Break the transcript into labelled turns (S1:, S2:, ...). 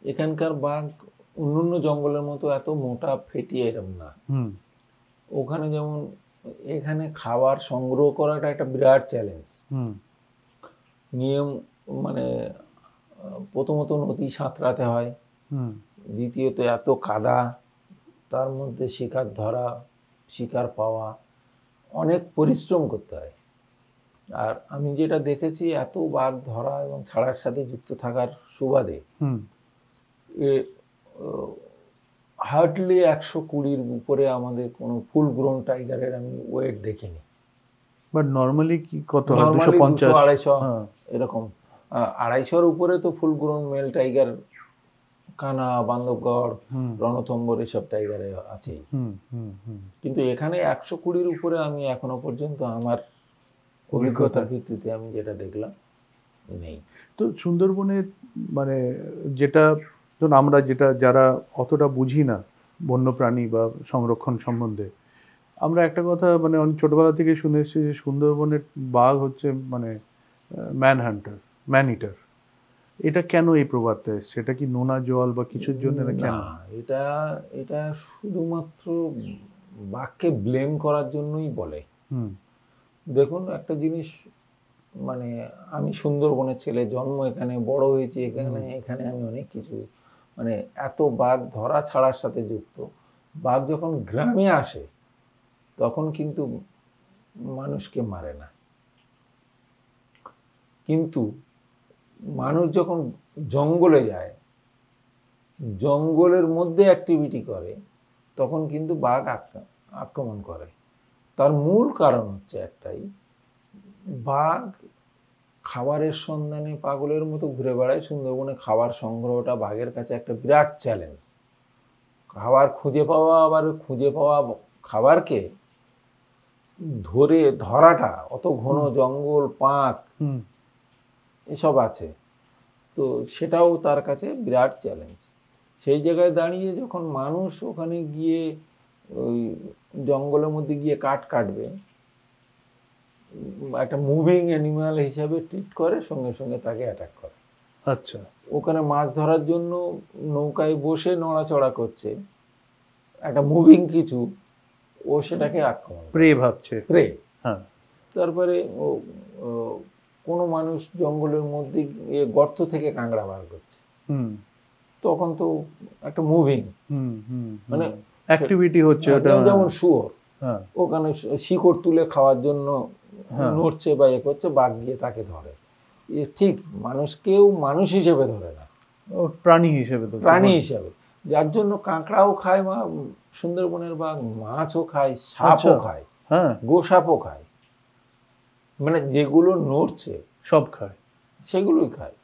S1: এখানকার বাঘ অন্যান্য জঙ্গলের মতো এত মোটা ফেটিয়ে এরম না। ওখানে যেমন এখানে খাবার সংগ্রহ করাটা একটা বিরাট চ্যালেঞ্জ। নিয়ম মানে প্রথমত নদী সাঁতরাতে হয়, দ্বিতীয়ত এত কাদা, তার মধ্যে শিকার ধরা, শিকার পাওয়া, অনেক পরিশ্রম করতে হয়। আর আমি যেটা দেখেছি এত বাঘ ধরা এবং ছাড়ার সাথে যুক্ত থাকার সুবাদে হার্ডলি 120-র উপরে আমাদের কোনো ফুল গ্রোন টাইগারের আমি ওয়েট দেখিনি।
S2: বাট নরমালি কি কত হয়?
S1: নরমালি 200-250
S2: হ্যাঁ,
S1: এরকম। 250-র উপরে তো ফুল গ্রোন মেল টাইগার, কানা, বান্ধবগড়, রণথম্বর এসব টাইগারে আছেই। কিন্তু এখানে 120-র উপরে আমি এখনো পর্যন্ত আমার অভিজ্ঞতার ভিত্তিতে আমি যেটা দেখলাম নেই।
S2: তো সুন্দরবনের মানে যেটা ধরুন আমরা যেটা যারা অতটা বুঝি না বন্যপ্রাণী বা সংরক্ষণ সম্বন্ধে, আমরা একটা কথা মানে অনেক ছোটবেলা থেকে শুনে এসেছি যে সুন্দরবনের বাঘ হচ্ছে মানে ম্যান হান্টার, ম্যান ইটার। এটা কেন এই প্রবাদটা এসছে? এটা কি নোনা জল বা কিছুর জন্য না কেন?
S1: এটা শুধুমাত্র বাঘকে ব্লেম করার জন্যই বলে। দেখুন একটা জিনিস, মানে আমি সুন্দরবনের ছেলে, জন্ম এখানে, বড় হয়েছি এখানে আমি অনেক কিছু, মানে এত বাঘ ধরা ছাড়ার সাথে যুক্ত। বাঘ যখন গ্রামে আসে তখন কিন্তু মানুষকে মারে না, কিন্তু মানুষ যখন জঙ্গলে যায়, জঙ্গলের মধ্যে অ্যাক্টিভিটি করে, তখন কিন্তু বাঘ আক্রমণ করে। তার মূল কারণ হচ্ছে একটাই, বাঘ খাবারের সন্ধানে পাগলের মতো ঘুরে বেড়ায়। সুন্দরবনে খাবার সংগ্রহটা বাঘের কাছে একটা বিরাট চ্যালেঞ্জ। খাবার খুঁজে পাওয়া, আবার খুঁজে পাওয়া খাবারকে ধরাটা, অত ঘন জঙ্গল, পাঁক এসব আছে, তো সেটাও তার কাছে বিরাট চ্যালেঞ্জ। সেই জায়গায় দাঁড়িয়ে যখন মানুষ ওখানে গিয়ে ওই জঙ্গলের মধ্যে গিয়ে কাটবে, একটা মুভিং অ্যানিম্যাল হিসাবে ট্রিট করে, সঙ্গে সঙ্গে তাকে অ্যাটাক করে।
S2: আচ্ছা,
S1: ওখানে মাছ ধরার জন্য নৌকায় বসে নড়াচড়া করছে, একটা মুভিং কিছু, ও সেটাকে আক্রমণ
S2: প্রে ভাবছে,
S1: প্রে।
S2: হ্যাঁ।
S1: তারপরে কোনো মানুষ জঙ্গলের মধ্যে গিয়ে গর্ত থেকে কাঁকড়া বার করছে, তখন তো একটা মুভিং মানে
S2: অ্যাক্টিভিটি হচ্ছে,
S1: যেমন শুয়োর ওখানে শিকড় তুলে খাওয়ার জন্য নড়ছে বা এ করছে, বাঘ গিয়ে তাকে ধরে। ঠিক মানুষকেও মানুষ হিসেবে ধরে না,
S2: প্রাণী হিসেবে,
S1: যার জন্য কাঁকড়াও খায়, সুন্দরবনের বাঘ মাছও খায়, সাপও খায়, গোসাপও খায়, মানে যেগুলো নড়ছে
S2: সব খায়,
S1: সেগুলোই খায়।